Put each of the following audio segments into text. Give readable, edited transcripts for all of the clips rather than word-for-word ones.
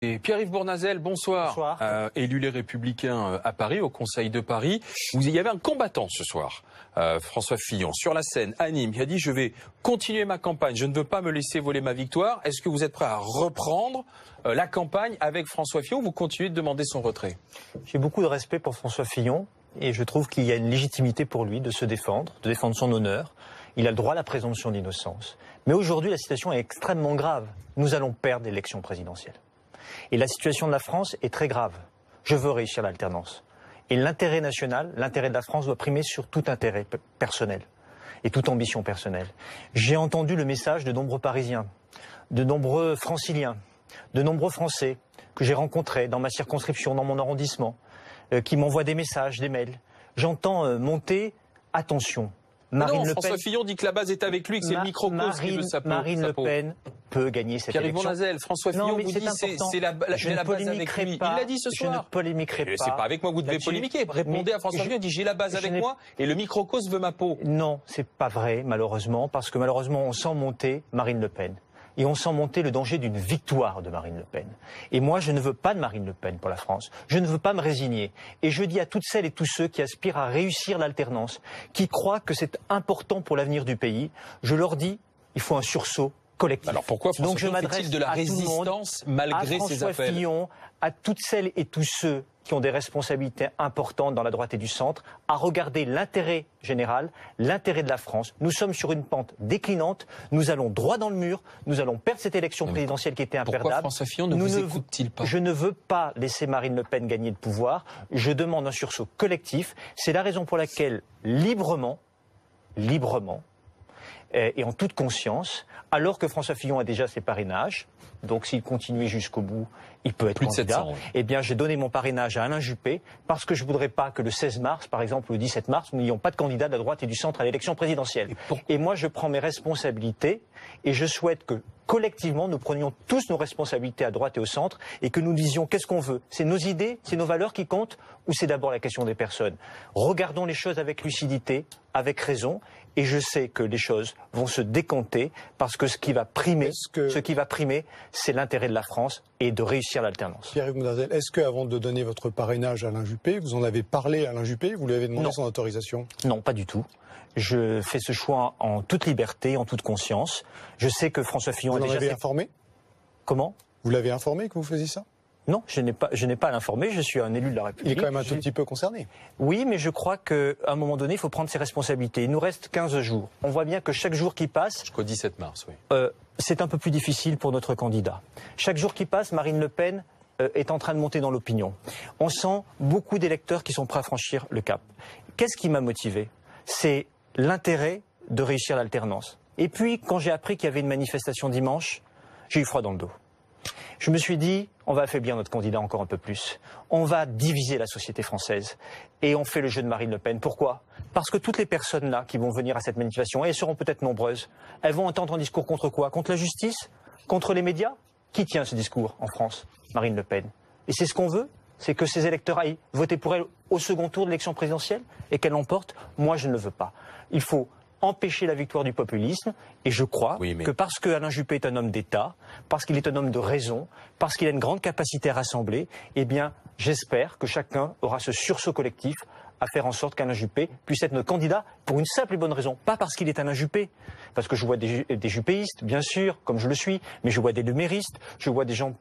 Et Pierre-Yves Bournazel, bonsoir. Bonsoir. Élu Les Républicains à Paris, au Conseil de Paris. Il y avait un combattant ce soir, François Fillon, sur la scène, à Nîmes. Il a dit « Je vais continuer ma campagne, je ne veux pas me laisser voler ma victoire ». Est-ce que vous êtes prêt à reprendre la campagne avec François Fillon ou vous continuez de demander son retrait? J'ai beaucoup de respect pour François Fillon et je trouve qu'il y a une légitimité pour lui de se défendre, de défendre son honneur. Il a le droit à la présomption d'innocence. Mais aujourd'hui, la situation est extrêmement grave. Nous allons perdre l'élection présidentielle. Et la situation de la France est très grave. Je veux réussir l'alternance. Et l'intérêt national, l'intérêt de la France doit primer sur tout intérêt personnel et toute ambition personnelle. J'ai entendu le message de nombreux Parisiens, de nombreux Franciliens, de nombreux Français que j'ai rencontrés dans ma circonscription, dans mon arrondissement, qui m'envoient des messages, des mails. J'entends monter « Attention ». François Fillon dit que la base est avec lui, que c'est le microcosme qui veut sa peau. Marine Le Pen peut gagner cette élection. Pierre-Yves Bournazel, François Fillon vous dit c'est la base avec lui. Il l'a dit ce soir. Je ne polémiquerai pas. C'est pas avec moi que vous devez polémiquer. Répondez à François Fillon, il dit j'ai la base avec moi et le microcosme veut ma peau. Non, c'est pas vrai malheureusement, parce que malheureusement on sent monter Marine Le Pen. Et on sent monter le danger d'une victoire de Marine Le Pen. Et moi, je ne veux pas de Marine Le Pen pour la France. Je ne veux pas me résigner. Et je dis à toutes celles et tous ceux qui aspirent à réussir l'alternance, qui croient que c'est important pour l'avenir du pays, je leur dis, il faut un sursaut collectif. Alors pourquoi donc je m'adresse de la résistance malgré ces appels? À François Fillon, à toutes celles et tous ceux qui ont des responsabilités importantes dans la droite et du centre, à regarder l'intérêt général, l'intérêt de la France. Nous sommes sur une pente déclinante, nous allons droit dans le mur, nous allons perdre cette élection présidentielle qui était imperdable. Pourquoi François Fillon ne vous écoute-t-il pas? Je ne veux pas laisser Marine Le Pen gagner le pouvoir, je demande un sursaut collectif. C'est la raison pour laquelle, librement, et en toute conscience, alors que François Fillon a déjà ses parrainages, donc s'il continuait jusqu'au bout, il peut être candidat. Eh bien, j'ai donné mon parrainage à Alain Juppé parce que je ne voudrais pas que le 16 mars, par exemple, ou le 17 mars, nous n'ayons pas de candidat de la droite et du centre à l'élection présidentielle. Et moi, je prends mes responsabilités et je souhaite que collectivement, nous prenions tous nos responsabilités à droite et au centre et que nous disions qu'est-ce qu'on veut. C'est nos idées, c'est nos valeurs qui comptent ou c'est d'abord la question des personnes? Regardons les choses avec lucidité, avec raison. Et je sais que les choses vont se décanter parce que ce qui va primer, c'est l'intérêt de la France et de réussir l'alternance. Pierre-Yves Bournazel, est-ce qu'avant de donner votre parrainage à Alain Juppé, vous en avez parlé à Alain Juppé, vous lui avez demandé son autorisation? Non, pas du tout. Je fais ce choix en toute liberté, en toute conscience. Je sais que François Fillon a déjà... Vous l'avez informé? Comment? Vous l'avez informé que vous faisiez ça? Non, je n'ai pas à l'informer, je suis un élu de la République. Il est quand même un tout petit peu concerné. Oui, mais je crois qu'à un moment donné, il faut prendre ses responsabilités. Il nous reste 15 jours. On voit bien que chaque jour qui passe... Jusqu'au 17 mars, oui. C'est un peu plus difficile pour notre candidat. Chaque jour qui passe, Marine Le Pen est en train de monter dans l'opinion. On sent beaucoup d'électeurs qui sont prêts à franchir le cap. Qu'est-ce qui m'a motivé? C'est l'intérêt de réussir l'alternance. Et puis, quand j'ai appris qu'il y avait une manifestation dimanche, j'ai eu froid dans le dos. Je me suis dit, on va affaiblir notre candidat encore un peu plus. On va diviser la société française. Et on fait le jeu de Marine Le Pen. Pourquoi? Parce que toutes les personnes là qui vont venir à cette manifestation, et elles seront peut-être nombreuses, elles vont entendre un discours contre quoi? Contre la justice? Contre les médias? Qui tient ce discours en France? Marine Le Pen. Et c'est ce qu'on veut? C'est que ces électeurs aillent voter pour elle au second tour de l'élection présidentielle et qu'elle l'emporte? Moi, je ne le veux pas. Il faut empêcher la victoire du populisme, et je crois que parce que Alain Juppé est un homme d'État, parce qu'il est un homme de raison, parce qu'il a une grande capacité à rassembler, eh bien, j'espère que chacun aura ce sursaut collectif à faire en sorte qu'Alain Juppé puisse être notre candidat pour une simple et bonne raison. Pas parce qu'il est Alain Juppé, parce que je vois des juppéistes, bien sûr, comme je le suis, mais je vois des leméristes, je vois des gens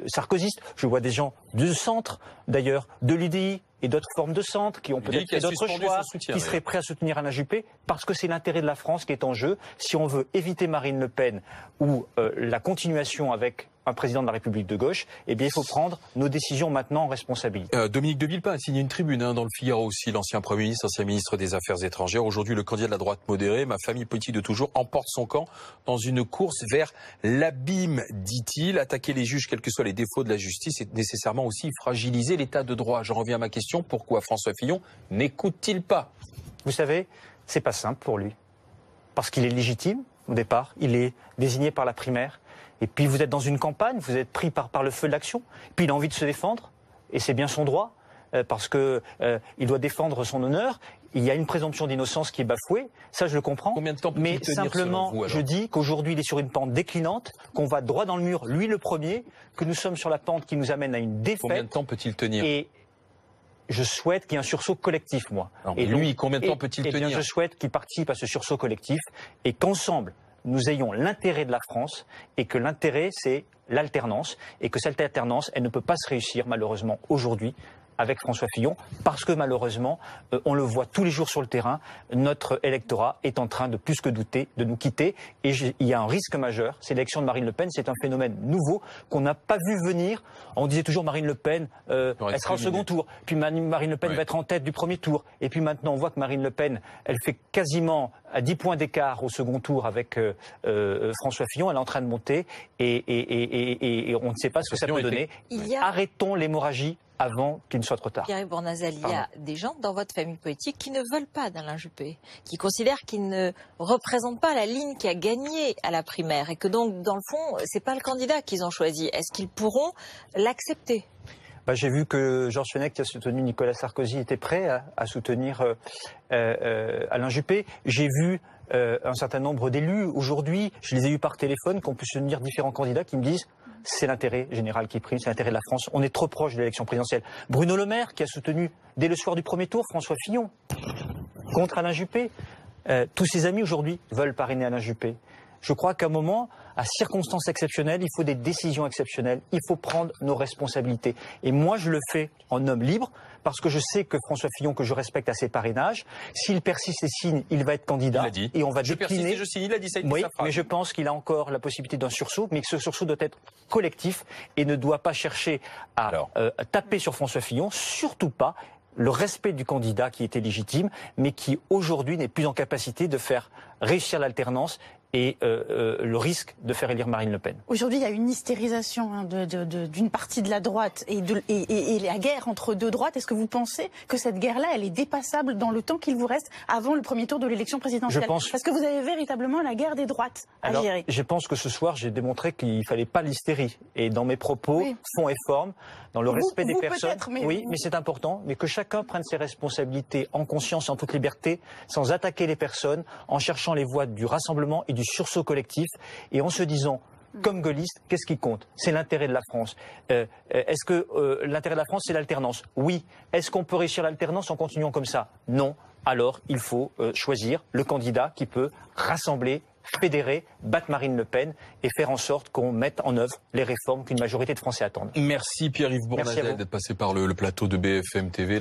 sarkozystes, je vois des gens du centre, d'ailleurs, de l'UDI, et d'autres formes de centre qui ont peut-être fait d'autres choix, qui seraient prêts à soutenir Alain Juppé, parce que c'est l'intérêt de la France qui est en jeu. Si on veut éviter Marine Le Pen ou la continuation avec un président de la République de gauche, eh bien il faut prendre nos décisions maintenant en responsabilité. Dominique de Villepin a signé une tribune dans le Figaro aussi, l'ancien Premier ministre, ancien ministre des Affaires étrangères. Aujourd'hui, le candidat de la droite modérée, ma famille politique de toujours, emporte son camp dans une course vers l'abîme, dit-il. Attaquer les juges, quels que soient les défauts de la justice, et nécessairement aussi fragiliser l'état de droit. Je reviens à ma question, pourquoi François Fillon n'écoute-t-il pas? Vous savez, c'est pas simple pour lui. Parce qu'il est légitime, au départ, il est désigné par la primaire. Et puis vous êtes dans une campagne, vous êtes pris par le feu de l'action, puis il a envie de se défendre, et c'est bien son droit. parce que il doit défendre son honneur. Il y a une présomption d'innocence qui est bafouée, ça je le comprends. Combien de temps peut-il mais tenir, simplement, selon vous, je dis qu'aujourd'hui il est sur une pente déclinante, qu'on va droit dans le mur, lui le premier, que nous sommes sur la pente qui nous amène à une défaite. Combien de temps peut-il tenir? Et je souhaite qu'il y ait un sursaut collectif, moi. Non, et lui, combien de temps peut-il tenir? Je souhaite qu'il participe à ce sursaut collectif et qu'ensemble, nous ayons l'intérêt de la France et que l'intérêt, c'est l'alternance et que cette alternance, elle ne peut pas se réussir, malheureusement, aujourd'hui avec François Fillon, parce que malheureusement, on le voit tous les jours sur le terrain, notre électorat est en train de plus que douter, de nous quitter, et il y a un risque majeur, c'est l'élection de Marine Le Pen, c'est un phénomène nouveau qu'on n'a pas vu venir. On disait toujours Marine Le Pen, elle sera au second tour, puis Marine Le Pen va être en tête du premier tour, et puis maintenant on voit que Marine Le Pen, elle fait quasiment à 10 points d'écart au second tour avec François Fillon, elle est en train de monter, et on ne sait pas ce que ça peut donner. Arrêtons l'hémorragie avant qu'il ne soit trop tard. Pierre-Yves Bournazel, il y a des gens dans votre famille politique qui ne veulent pas d'Alain Juppé, qui considèrent qu'il ne représente pas la ligne qui a gagné à la primaire et que donc, dans le fond, c'est pas le candidat qu'ils ont choisi. Est-ce qu'ils pourront l'accepter? J'ai vu que Georges Fenech, qui a soutenu Nicolas Sarkozy, était prêt à soutenir Alain Juppé. J'ai vu un certain nombre d'élus aujourd'hui, je les ai eus par téléphone, qu'on peut soutenir différents candidats qui me disent c'est l'intérêt général qui prime, c'est l'intérêt de la France. On est trop proche de l'élection présidentielle. Bruno Le Maire, qui a soutenu dès le soir du premier tour François Fillon contre Alain Juppé. Tous ses amis aujourd'hui veulent parrainer Alain Juppé. Je crois qu'à un moment, à circonstances exceptionnelles, il faut des décisions exceptionnelles. Il faut prendre nos responsabilités. Et moi, je le fais en homme libre, parce que je sais que François Fillon, que je respecte à ses parrainages, s'il persiste et signe, il va être candidat. Il a dit. Et on va je décliner. Persiste et je signe, il a dit ça. Oui, mais je pense qu'il a encore la possibilité d'un sursaut, mais que ce sursaut doit être collectif et ne doit pas chercher à taper sur François Fillon, surtout pas. Le respect du candidat qui était légitime, mais qui aujourd'hui n'est plus en capacité de faire réussir l'alternance et le risque de faire élire Marine Le Pen. Aujourd'hui, il y a une hystérisation d'une partie de la droite et la guerre entre deux droites. Est-ce que vous pensez que cette guerre-là, elle est dépassable dans le temps qu'il vous reste avant le premier tour de l'élection présidentielle? Parce que vous avez véritablement la guerre des droites à gérer. Je pense que ce soir, j'ai démontré qu'il ne fallait pas l'hystérie. Et dans mes propos, fond et forme, dans le respect des personnes. Mais c'est important. Mais que chacun prenne ses responsabilités en conscience et en toute liberté, sans attaquer les personnes, en cherchant les voies du rassemblement et du sursaut collectif, et en se disant, comme gaulliste, qu'est-ce qui compte? C'est l'intérêt de la France. Est-ce que l'intérêt de la France, c'est l'alternance? Oui. Est-ce qu'on peut réussir l'alternance en continuant comme ça? Non. Alors, il faut choisir le candidat qui peut rassembler, fédérer, battre Marine Le Pen et faire en sorte qu'on mette en œuvre les réformes qu'une majorité de Français attendent. Merci Pierre-Yves Bournazel d'être passé par le plateau de BFM TV.